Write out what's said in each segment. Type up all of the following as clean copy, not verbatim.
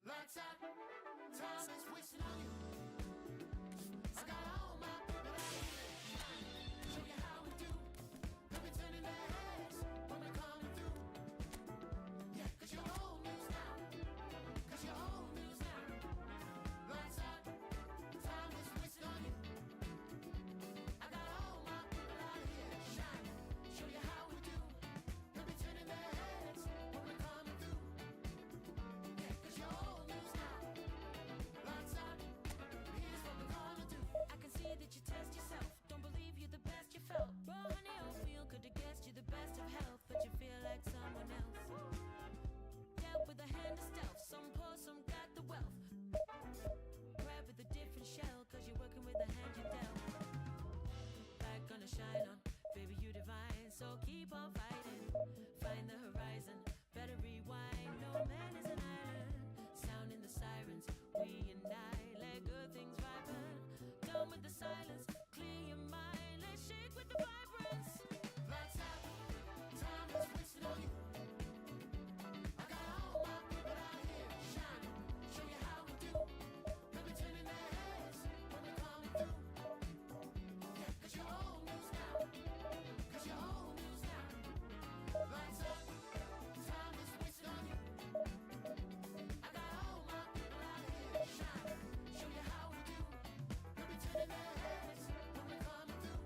Lights out, time is wasting on you. I got all my people out here. Show you how we do. They'll be turning their heads when we're coming through. Yeah, cause you're old news now. Cause you're old news now. Lights out, time is wasting on you. I got all my people out here. Shine, show you how we do. They'll be turning their heads when we're coming through. Yeah, cause you're old news now. Lights out, here's what we're gonna do. I can see that you test yourself. Don't believe you're the best you felt. Raw honey oatmeal could have guessed you're the best of health, but you feel like someone else. Dealt with a hand of stealth. Some poor, some got the wealth. Grab with a different shell, cause you're working with the hand you dealt. Light gonna shine on, baby you divine. So keep on fighting, find the horizon. Better rewind, no man is an island. Sounding the sirens, we and I let good things ripen. Done with the silence, clear your mind. Let's shake with the vibrance. Lights out, time is wasting on you. I got all my people out here shining. Show you how we do. They'll be turning their heads when we're coming through. Yeah, cause you're old news now. Cause you're old news now. Lights out, time is wasting on you. I got all my people out here shining. Show you how we do. They'll be turning their heads when we're coming through.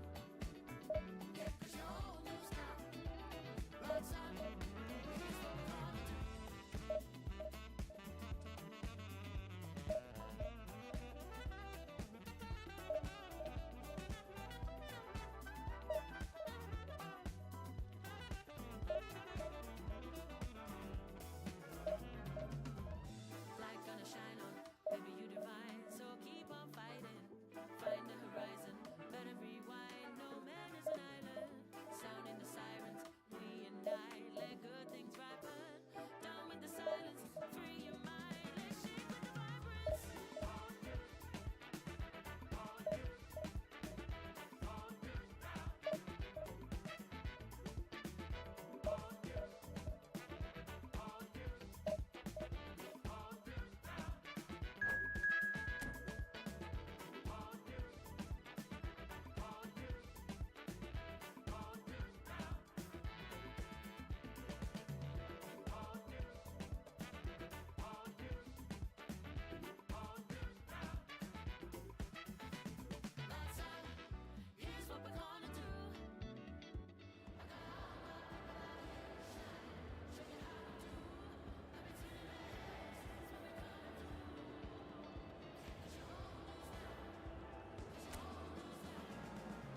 Yeah, cause you're old news now. Lights out, here's what we're gonna do. Light gonna shine on, baby you divine. So keep on fighting, find the horizon. Better rewind, no man is an island. Sounding the sirens, we and I let good things ripen. Down with the silence, free your mind. Let's shake with the vibrance. Lights out, here's what we're gonna do. I got all my people out here shining. Show you how we do. Let me turn their heads when we're coming through. Cause you're old news now. Cause you're old news now. Lights out.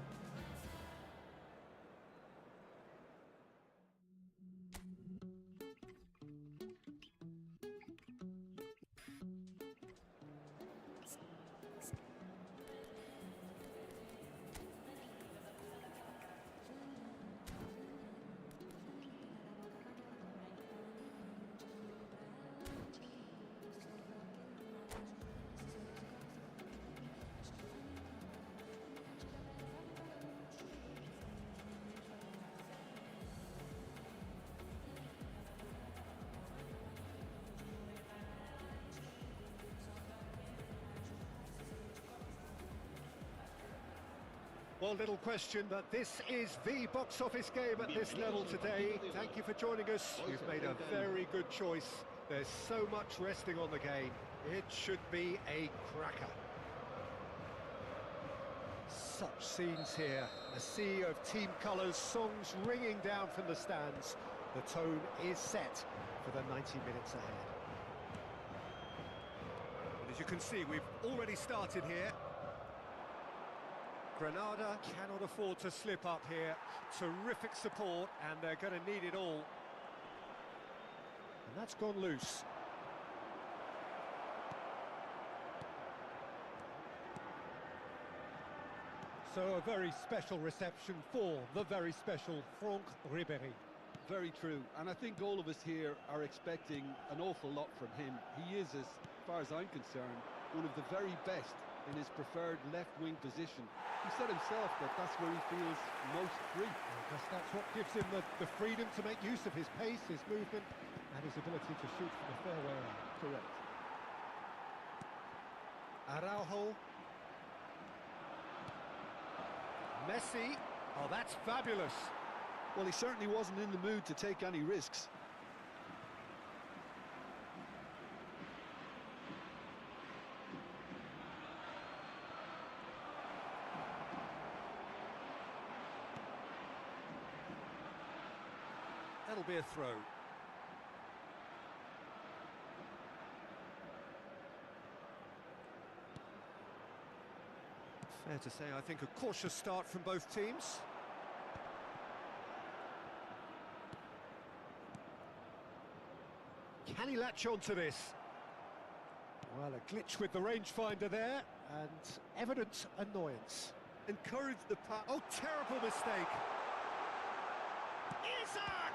Well, little question that this is the box office game at this level today. Thank you for joining us. You've made a very good choice. There's so much resting on the game. It should be a cracker. Such scenes here. A sea of team colours, songs ringing down from the stands. The tone is set for the 90 minutes ahead. And as you can see, we've already started here. Granada cannot afford to slip up here. Terrific support, and they're going to need it all. And that's gone loose. So a very special reception for the very special Franck Ribéry. Very true, and I think all of us here are expecting an awful lot from him. He is, as far as I'm concerned, one of the very best in his preferred left-wing position. He said himself that that's where he feels most free. Because that's what gives him the freedom to make use of his pace, his movement, and his ability to shoot from a fair way out. Correct. Araujo. Messi. Oh, that's fabulous. Well, he certainly wasn't in the mood to take any risks. That'll be a throw. Fair to say, I think a cautious start from both teams. Can he latch on to this? Well, a glitch with the rangefinder there, and evident annoyance. Encourage the pass. Oh, terrible mistake. Isaac!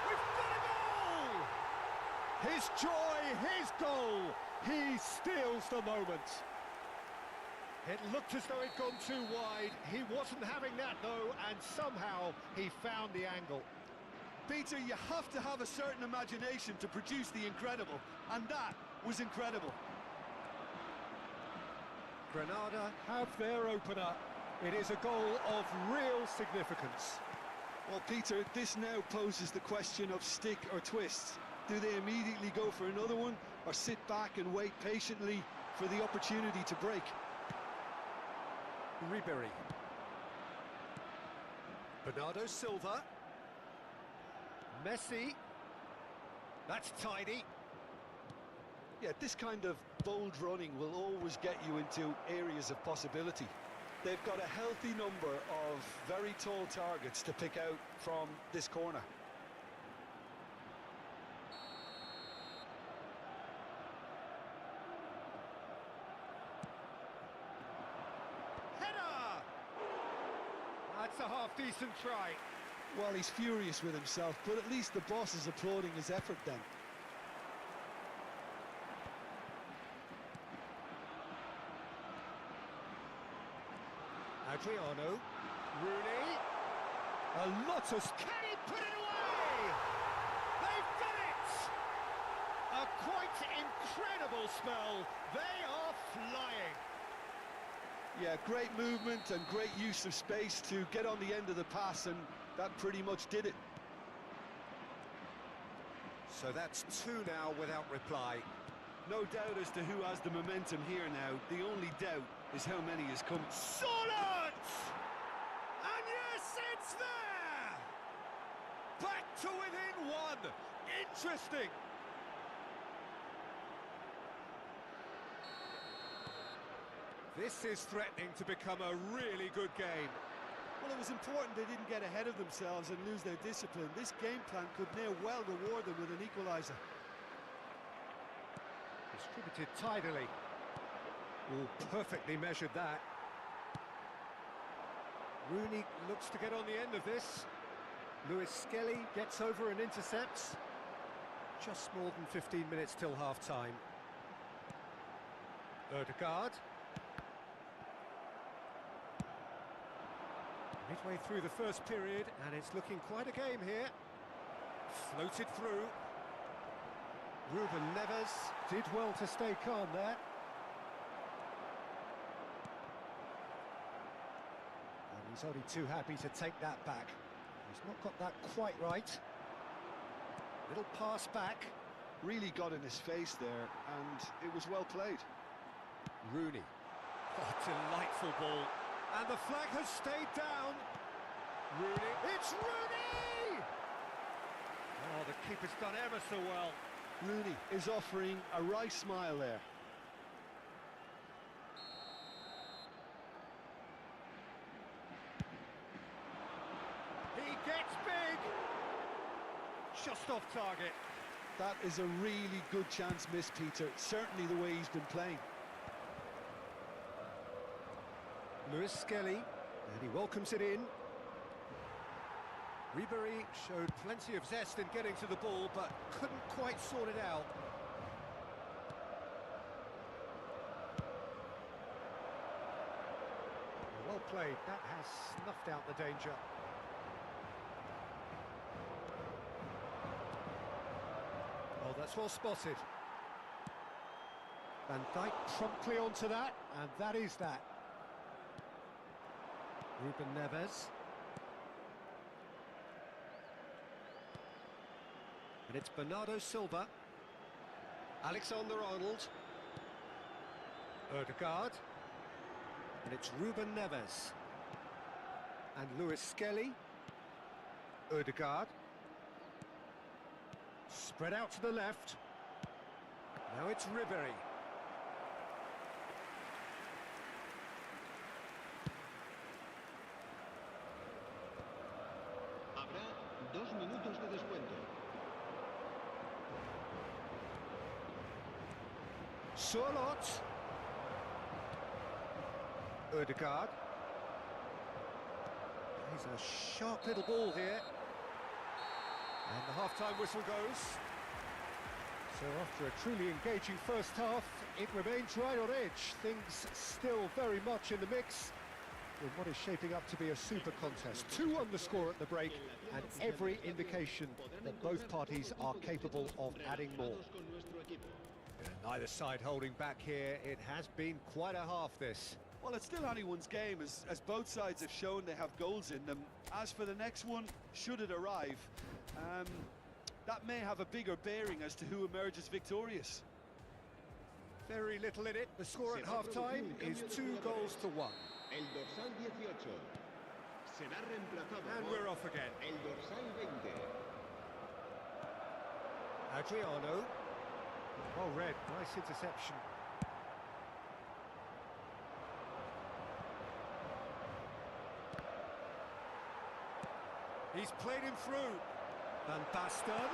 We've got a goal! His joy, his goal. He steals the moment. It looked as though it'd gone too wide. He wasn't having that, though, and somehow he found the angle. Peter, you have to have a certain imagination to produce the incredible, and that was incredible. Granada have their opener. It is a goal of real significance. Well, Peter, this now poses the question of stick or twist. Do they immediately go for another one, or sit back and wait patiently for the opportunity to break? Ribery. Bernardo Silva. Messi. That's tidy. Yeah, this kind of bold running will always get you into areas of possibility. They've got a healthy number of very tall targets to pick out from this corner. Header! That's a half-decent try. Well, he's furious with himself, but at least the boss is applauding his effort then. Adriano. Rooney. A Lotus. Can he put it away? They've done it! A quite incredible spell. They are flying. Yeah, great movement and great use of space to get on the end of the pass, and that pretty much did it. So that's two now without reply. No doubt as to who has the momentum here now. The only doubt is how many has come. Solid! And yes, it's there! Back to within one. Interesting. This is threatening to become a really good game. Well, it was important they didn't get ahead of themselves and lose their discipline. This game plan could now well reward them with an equaliser. Distributed tidily. Oh, perfectly measured that. Rooney looks to get on the end of this. Lewis Skelly gets over and intercepts. Just more than 15 minutes till half-time. Ødegaard. Midway through the first period, and it's looking quite a game here. Floated through. Ruben Neves did well to stay calm there. And he's only too happy to take that back. He's not got that quite right. Little pass back. Really got in his face there, and it was well played. Rooney. Oh, delightful ball. And the flag has stayed down. Rooney. It's Rooney! Oh, the keeper's done ever so well. Rooney is offering a wry smile there. He gets big. Just off target. That is a really good chance missed, Peter. Certainly the way he's been playing. Lewis Skelly, and he welcomes it in. Ribery showed plenty of zest in getting to the ball, but couldn't quite sort it out. played. That has snuffed out the danger. Oh, that's well spotted. Van Dijk promptly onto that, and that is that. Ruben Neves. And it's Bernardo Silva. Alexander-Arnold. Ødegaard. And it's Ruben Neves. And Lewis Skelly. Ødegaard. Spread out to the left. Now it's Ribéry. Habrá 2 minutos de descuento. Surlot. Ødegaard. He's a sharp little ball here. And the half-time whistle goes. So after a truly engaging first half, it remains right on edge. Things still very much in the mix in what is shaping up to be a super contest. 2 on the score at the break, and every indication that both parties are capable of adding more. Neither side holding back here. It has been quite a half, this. Well, it's still anyone's game, as both sides have shown they have goals in them. As for the next one, should it arrive, that may have a bigger bearing as to who emerges victorious. Very little in it. The score at half-time is 2 goals to 1. El dorsal 18 será reemplazado And por we're off again. el dorsal 20. Adriano. Well read, nice interception. He's played him through. Van Basten.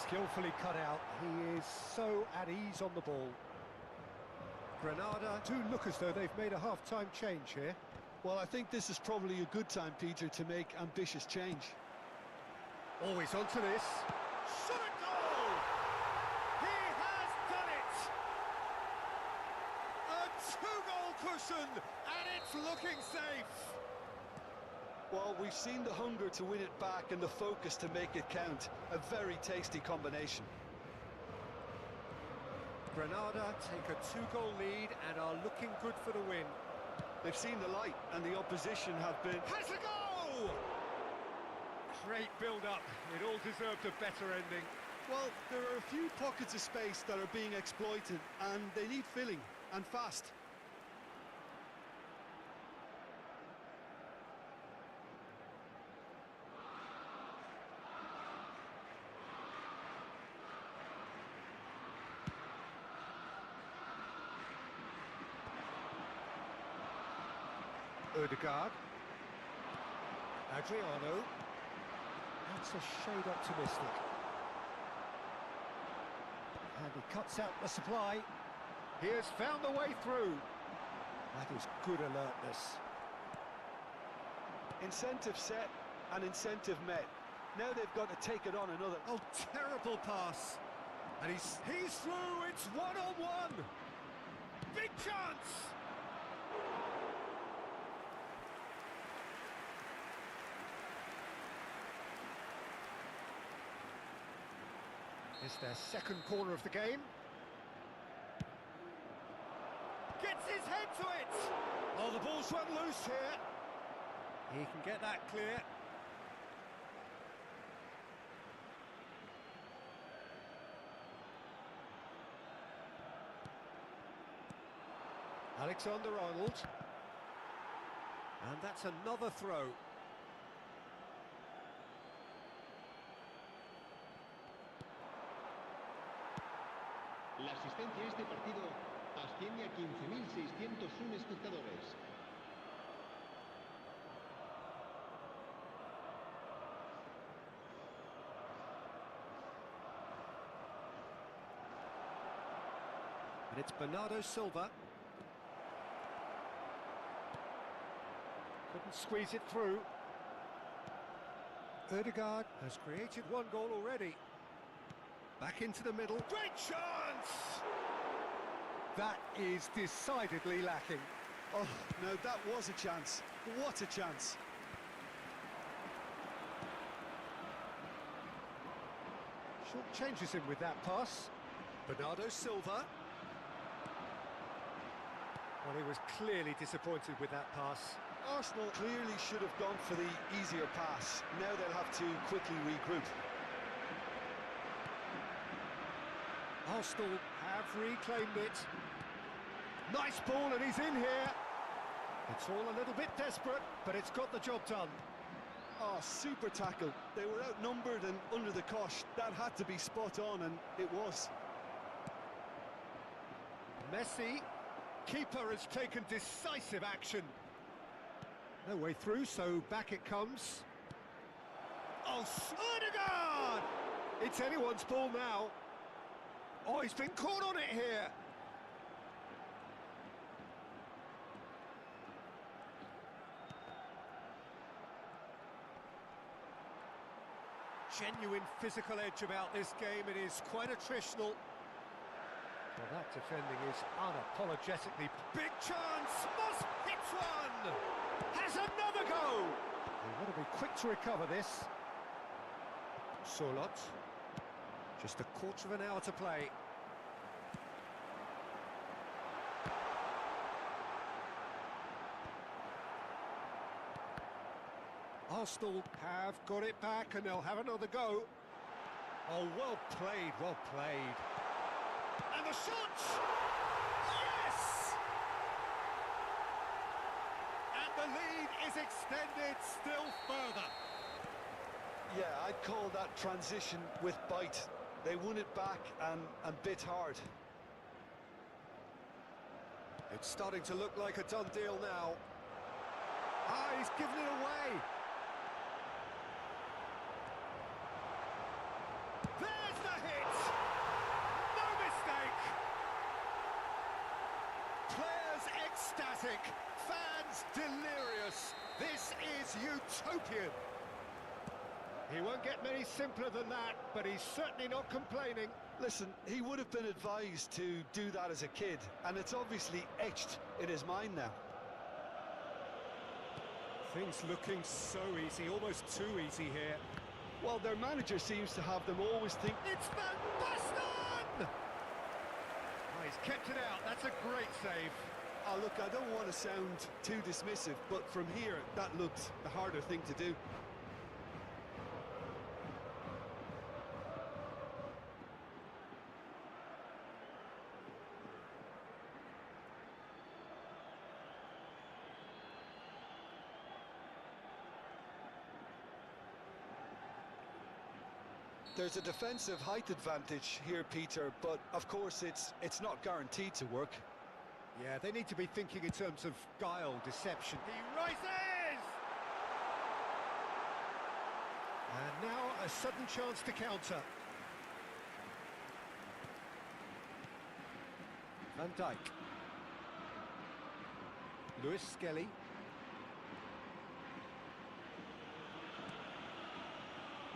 Skillfully cut out. He is so at ease on the ball. Granada do look as though they've made a half-time change here. Well, I think this is probably a good time, Peter, to make ambitious change. Always onto this. Shot a goal! He has done it! A 2-goal cushion, and it's looking safe. Well, we've seen the hunger to win it back and the focus to make it count. A very tasty combination. Granada take a 2-goal lead and are looking good for the win. They've seen the light, and the opposition have been... Has a goal! Great build-up. It all deserved a better ending. Well, there are a few pockets of space that are being exploited, and they need filling, and fast. Ødegaard. Adriano. That's a shade optimistic. And he cuts out the supply. He has found the way through. That is good alertness. Incentive set and incentive met. Now they've got to take it on another. Oh, terrible pass. And he's through. It's 1-on-1. Big chance. It's their second corner of the game. Gets his head to it! Oh, the ball's run loose here. He can get that clear. Alexander-Arnold. And that's another throw. La asistencia a este partido asciende a 15.601 espectadores. And it's Bernardo Silva. Couldn't squeeze it through. Ødegaard has created 1 goal already. Back into the middle. Great chance! That is decidedly lacking. Oh, no, that was a chance. What a chance. Short changes him with that pass. Bernardo Silva. Well, he was clearly disappointed with that pass. Arsenal clearly should have gone for the easier pass. Now they'll have to quickly regroup. Arsenal have reclaimed it. Nice ball, and he's in here. It's all a little bit desperate, but it's got the job done. Oh, super tackle. They were outnumbered and under the cosh. That had to be spot on, and it was. Messi. Keeper has taken decisive action. No way through, so back it comes. Oh, Odegaard! It's anyone's ball now. Oh, he's been caught on it here. Genuine physical edge about this game. It is quite attritional. Well, that defending is unapologetically. Big chance! Moss hits one! Has another go! They want to be quick to recover this. Solot. Just a quarter of an hour to play. Arsenal have got it back and they'll have another go. Oh, well played, well played. And the shot! Yes! And the lead is extended still further. Yeah, I'd call that transition with bite. They won it back and bit hard. It's starting to look like a done deal now. Ah, he's given it away. There's the hit! No mistake! Players ecstatic, fans delirious. This is utopian. He won't get many simpler than that, but he's certainly not complaining. Listen, he would have been advised to do that as a kid, and it's obviously etched in his mind now. Things looking so easy, almost too easy here. Well, their manager seems to have them always think... It's Van Basten! Oh, he's kept it out, that's a great save. Oh, look, I don't want to sound too dismissive, but from here, that looked the harder thing to do. There's a defensive height advantage here, Peter, but of course it's not guaranteed to work. Yeah, they need to be thinking in terms of guile, deception. He rises! And now a sudden chance to counter. Van Dijk. Lewis Skelly.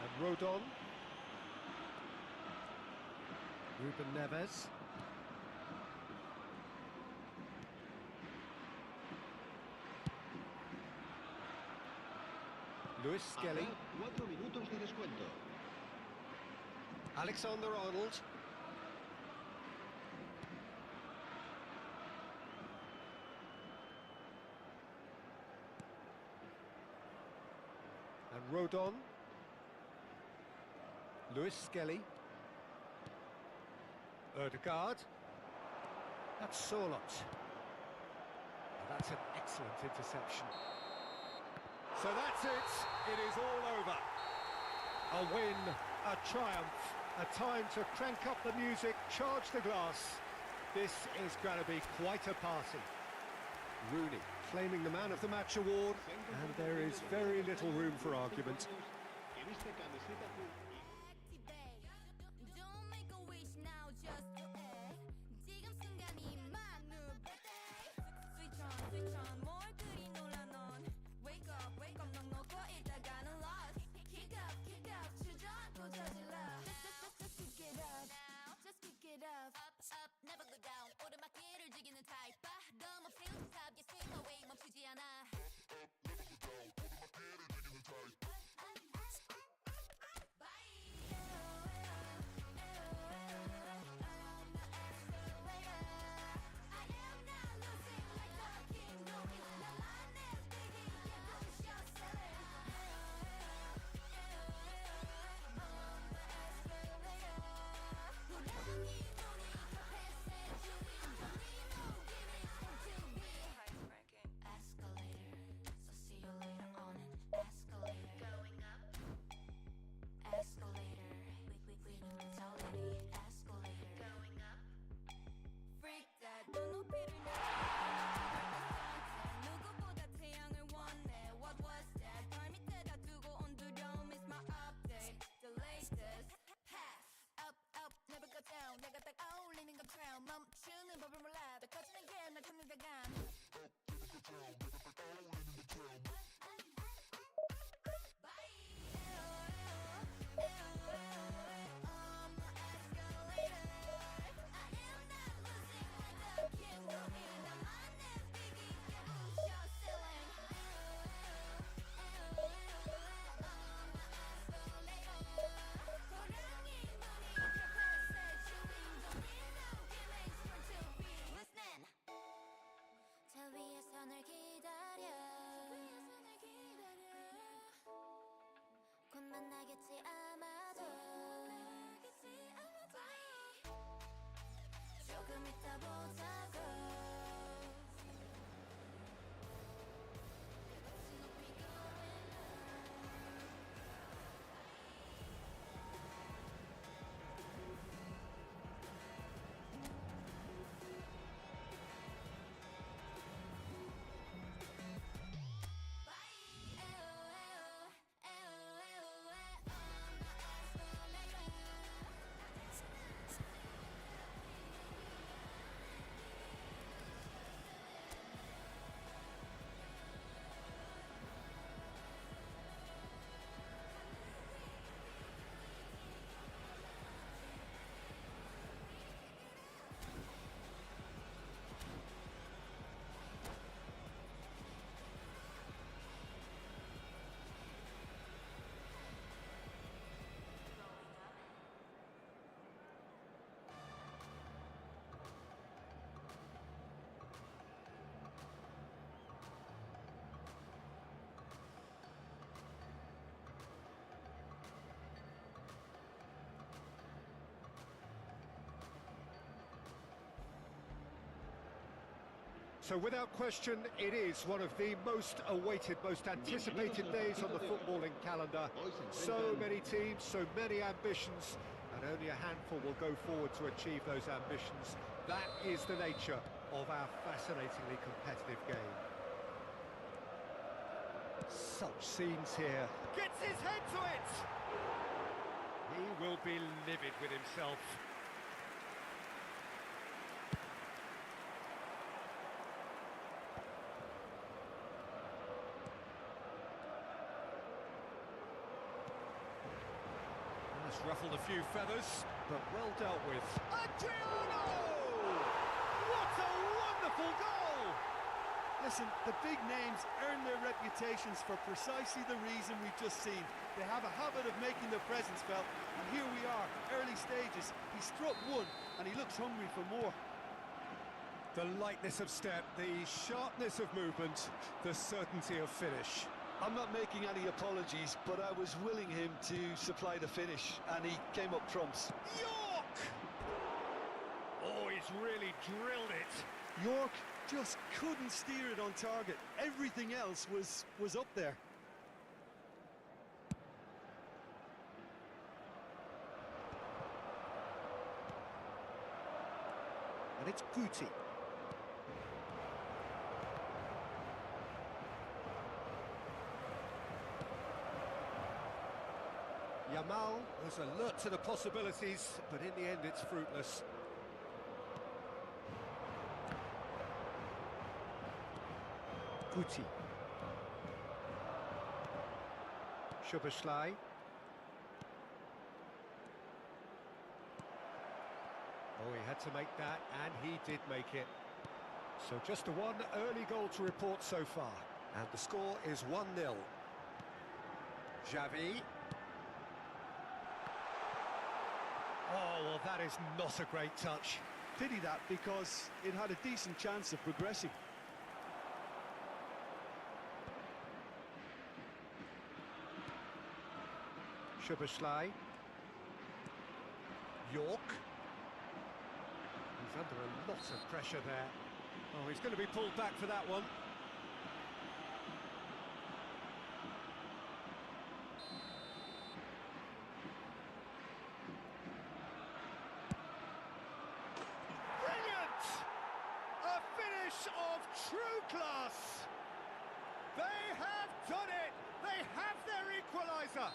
And Rodon. Ruben Neves. Lewis Skelly. 4 minutos de descuento. Alexander-Arnold. And Rodon. Lewis Skelly. Odegaard. That's Solot. That's an excellent interception. So that's it. It is all over. A win, a triumph, a time to crank up the music, charge the glass. This is going to be quite a party. Rooney claiming the Man of the Match award, and there is very little room for argument. Don't make a wish now, just 지금 순간이 만물 switch on 뭘 그리 놀라 넌 wake up 넌 놓고 있다가는 lost kick up 주저앉고 저질러 just kick it up just kick it up up never go down 오르막길을 즐기는 타입 너무 feel top you swing So without question, it is one of the most awaited, most anticipated days on the footballing calendar. So many teams, so many ambitions, and only a handful will go forward to achieve those ambitions. That is the nature of our fascinatingly competitive game. Such scenes here. Gets his head to it! He will be livid with himself. That's ruffled a few feathers, but well dealt with. Adriano! What a wonderful goal! Listen, the big names earn their reputations for precisely the reason we've just seen. They have a habit of making their presence felt, and here we are, early stages. He struck one, and he looks hungry for more. The lightness of step, the sharpness of movement, the certainty of finish. I'm not making any apologies, but I was willing him to supply the finish, and he came up trumps. York! Oh, he's really drilled it. York just couldn't steer it on target. Everything else was up there. And it's Guti. Yamal was alert to the possibilities, but in the end it's fruitless. Guti. Szoboszlai. Oh, he had to make that, and he did make it. So just a one early goal to report so far. And the score is 1-0. Xavi. Oh, well, that is not a great touch. Pity that, because it had a decent chance of progressing. Szoboszlai. York. He's under a lot of pressure there. Oh, he's going to be pulled back for that one. Brilliant! A finish of true class! They have done it! They have their equaliser!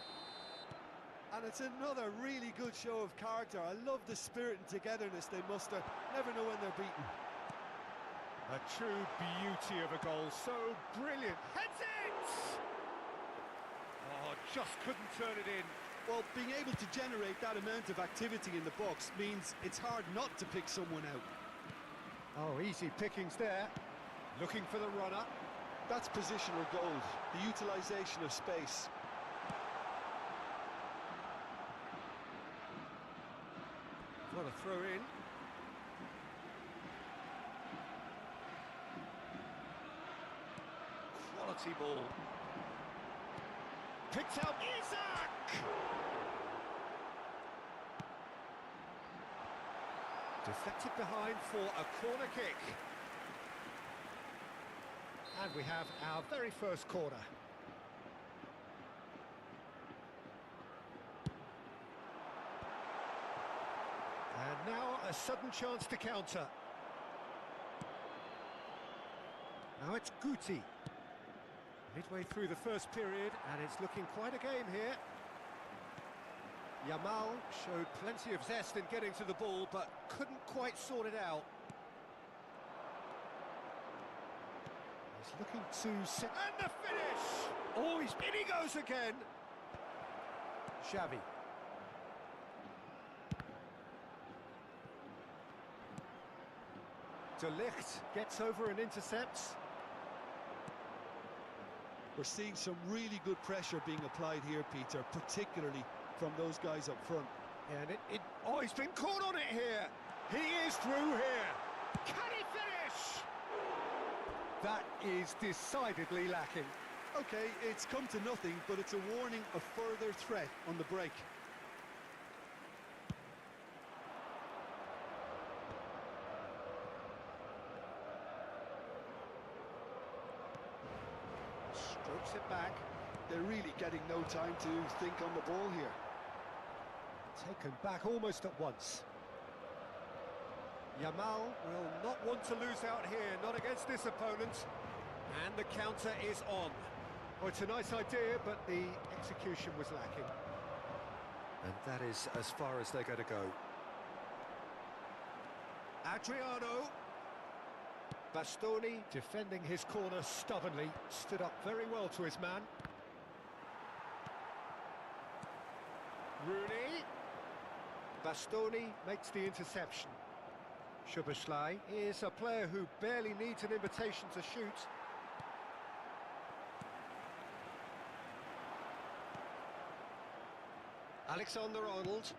And it's another really good show of character. I love the spirit and togetherness they muster. Never know when they're beaten. A true beauty of a goal, so brilliant. Heads it! Oh, just couldn't turn it in. Well, being able to generate that amount of activity in the box means it's hard not to pick someone out. Oh, easy pickings there. Looking for the runner. That's positional gold, the utilisation of space. What a throw in. Quality ball. Picked out Isaac! Deflected behind for a corner kick. And we have our very first corner. And now a sudden chance to counter. Now it's Guti. Midway through the first period, and it's looking quite a game here. Yamal showed plenty of zest in getting to the ball, but couldn't quite sort it out. He's looking to set... And the finish! Oh, in he goes again! Xavi. De Ligt gets over and intercepts. We're seeing some really good pressure being applied here, Peter, particularly from those guys up front. And oh, he's been caught on it here. He is through here. Can he finish? That is decidedly lacking. Okay, it's come to nothing, but it's a warning of further threat on the break. Strokes it back. They're really getting no time to think on the ball here. Taken back almost at once. Yamal will not want to lose out here, not against this opponent. And the counter is on. Well, it's a nice idea, but the execution was lacking. And that is as far as they're going to go. Adriano. Bastoni defending his corner stubbornly, stood up very well to his man. Rooney. Bastoni makes the interception. Szoboszlai is a player who barely needs an invitation to shoot. Alexander-Arnold.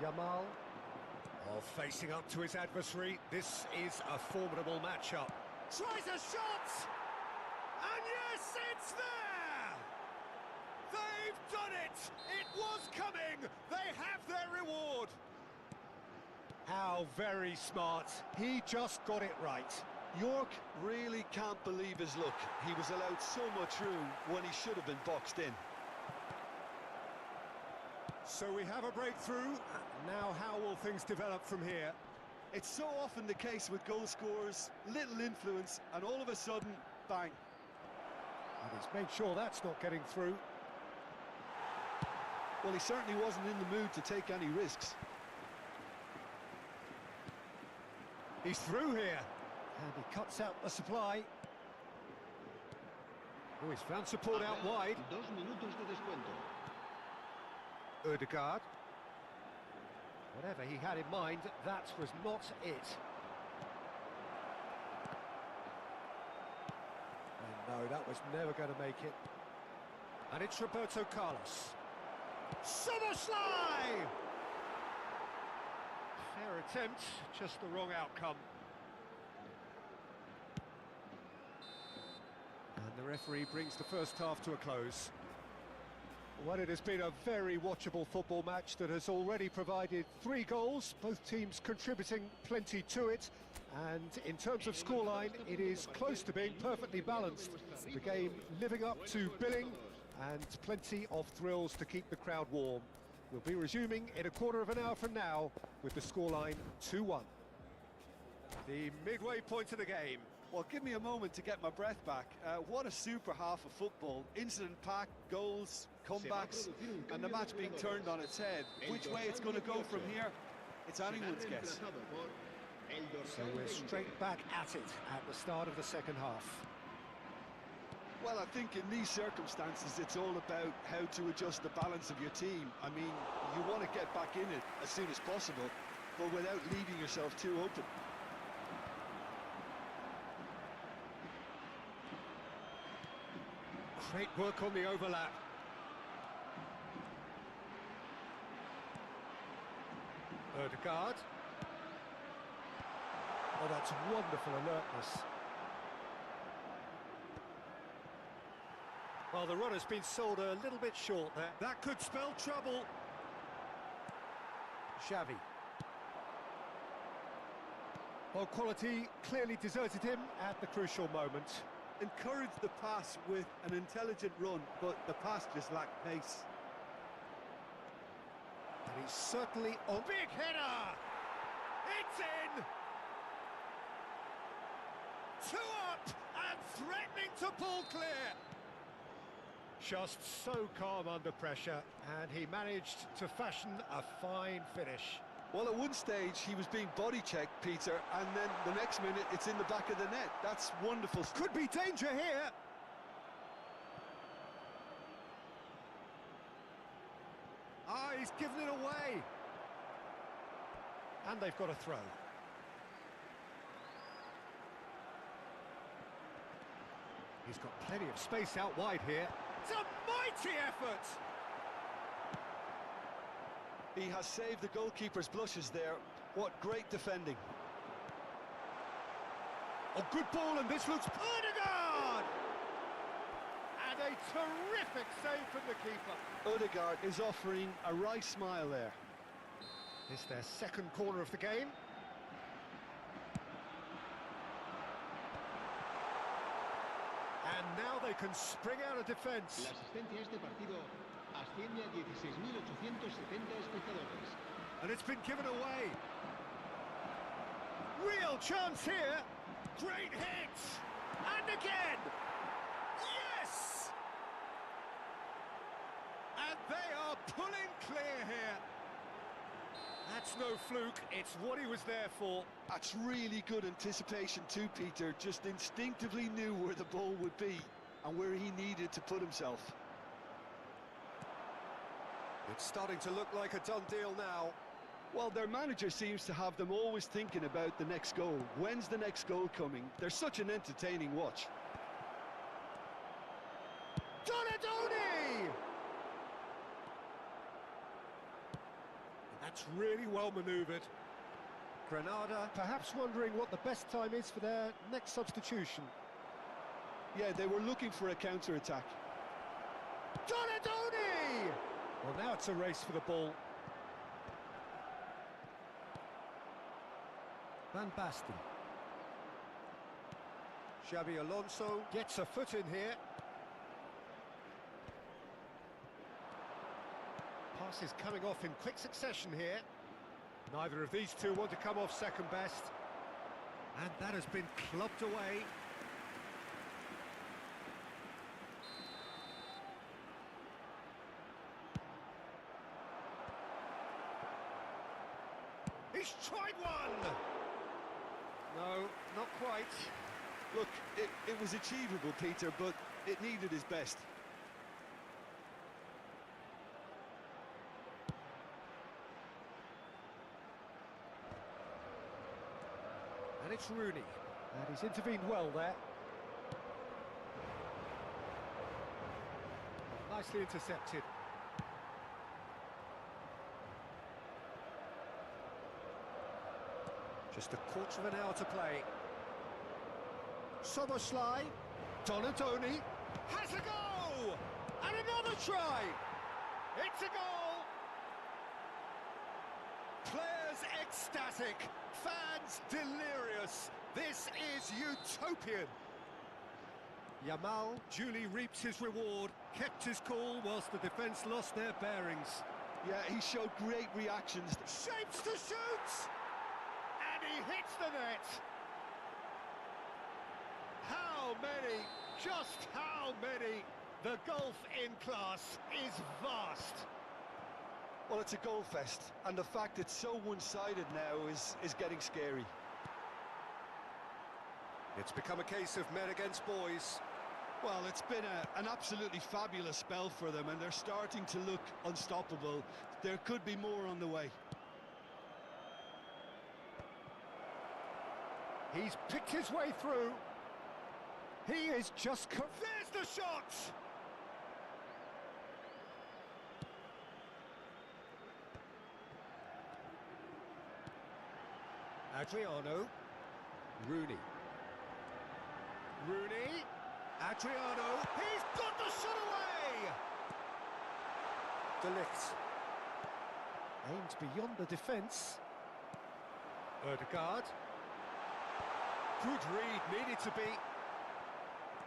Yamal. Oh, facing up to his adversary. This is a formidable matchup. Tries a shot! And yes, it's there! They've done it! It was coming! They have their reward! How very smart. He just got it right. York really can't believe his luck. He was allowed so much room when he should have been boxed in. So we have a breakthrough. Now how will things develop from here? It's so often the case with goal scorers, little influence, and all of a sudden, bang. And he's made sure that's not getting through. Well, he certainly wasn't in the mood to take any risks. He's through here. And he cuts out the supply. Oh, he's found support out wide. 2 minutos de descuento. Ødegaard. Whatever he had in mind, that was not it. And no, that was never going to make it. And it's Roberto Carlos. Szoboszlai! Fair attempt, just the wrong outcome. And the referee brings the first half to a close. Well, it has been a very watchable football match that has already provided 3 goals, both teams contributing plenty to it. And in terms of scoreline, it is close to being perfectly balanced. The game living up to billing and plenty of thrills to keep the crowd warm. We'll be resuming in a quarter of an hour from now with the scoreline 2-1. The midway point of the game. Well, give me a moment to get my breath back. What a super half of football. Incident-packed, goals, comebacks, and the match being turned on its head. Which way it's going to go from here, it's anyone's guess. So we're straight back at it at the start of the second half. Well, I think in these circumstances, it's all about how to adjust the balance of your team. I mean, you want to get back in it as soon as possible, but without leaving yourself too open. Great work on the overlap. Ødegaard. Oh, that's wonderful alertness. Well, the run has been sold a little bit short there. That could spell trouble. Xavi. Well, quality clearly deserted him at the crucial moment. Encouraged the pass with an intelligent run, but the pass just lacked pace. And he's certainly on. Big header! It's in! 2 up and threatening to pull clear. Just so calm under pressure, and he managed to fashion a fine finish. Well, at one stage, he was being body-checked, Peter, and then the next minute, it's in the back of the net. That's wonderful. Could be danger here. Ah, he's given it away. And they've got a throw. He's got plenty of space out wide here. It's a mighty effort! He has saved the goalkeeper's blushes there. What great defending. Oh, good ball, and this looks... Ødegaard! And a terrific save from the keeper. Ødegaard is offering a wry smile there. It's their second corner of the game. And now they can spring out of defence. La asistencia a este partido asciende a 16.870 espectadores. And it's been given away. Real chance here. Great hit. And again. Yes! And they are pulling clear here. That's no fluke, it's what he was there for. That's really good anticipation too, Peter. Just instinctively knew where the ball would be and where he needed to put himself. It's starting to look like a done deal now. Well, their manager seems to have them always thinking about the next goal. When's the next goal coming? They're such an entertaining watch. Donadoni! That's really well manoeuvred. Granada perhaps wondering what the best time is for their next substitution. Yeah, they were looking for a counter-attack. Donadoni! Well, now it's a race for the ball. Van Basten. Xabi Alonso gets a foot in here. Passes coming off in quick succession here. Neither of these two want to come off second best. And that has been clubbed away. He's tried one! No, not quite. Look, it was achievable, Peter, but it needed his best. And it's Rooney. And he's intervened well there. Nicely intercepted. Just a quarter of an hour to play. Soboslai. Donadoni. Has a go! And another try! It's a goal! Players ecstatic. Fans delirious. This is utopian. Yamal duly reaps his reward. Kept his cool whilst the defence lost their bearings. Yeah, he showed great reactions. Shapes to shoot! And he hits the net! How many? Just how many? The gulf in class is vast. Well, it's a goal fest, and the fact it's so one-sided now is getting scary. It's become a case of men against boys. Well, it's been an absolutely fabulous spell for them, and they're starting to look unstoppable. There could be more on the way. He's picked his way through. He is just... There's the shot! Adriano. Rooney. Rooney. Adriano. He's got the shot away! De Ligt. Aimed beyond the defence. Ødegaard. Good read, needed to be.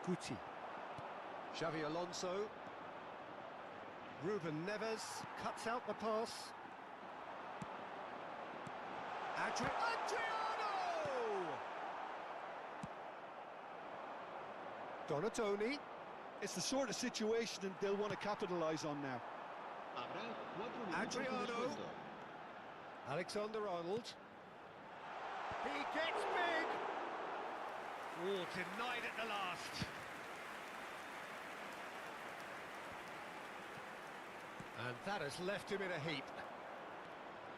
Guti. Xavi Alonso. Ruben Neves cuts out the pass. Adriano! Donatoni. It's the sort of situation that they'll want to capitalise on now. Habrá 4 minutos de Adriano. descuento. Alexander-Arnold. He gets big! Oh, denied at the last. And that has left him in a heap.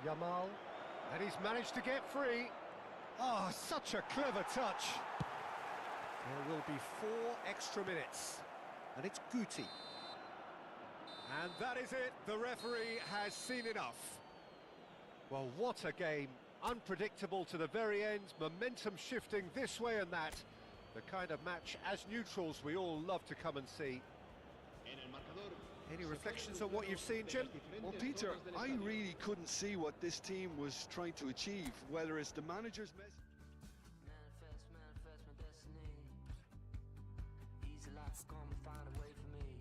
Yamal. And he's managed to get free. Oh, such a clever touch. There will be 4 extra minutes. And it's Guti. And that is it. The referee has seen enough. Well, what a game. Unpredictable to the very end. Momentum shifting this way and that. The kind of match, as neutrals, we all love to come and see. Any reflections on what you've seen, Jim? Well, Peter, I really couldn't see what this team was trying to achieve, whether it's the manager's message. Manifest my destiny. Easy life. God's come find a way for me.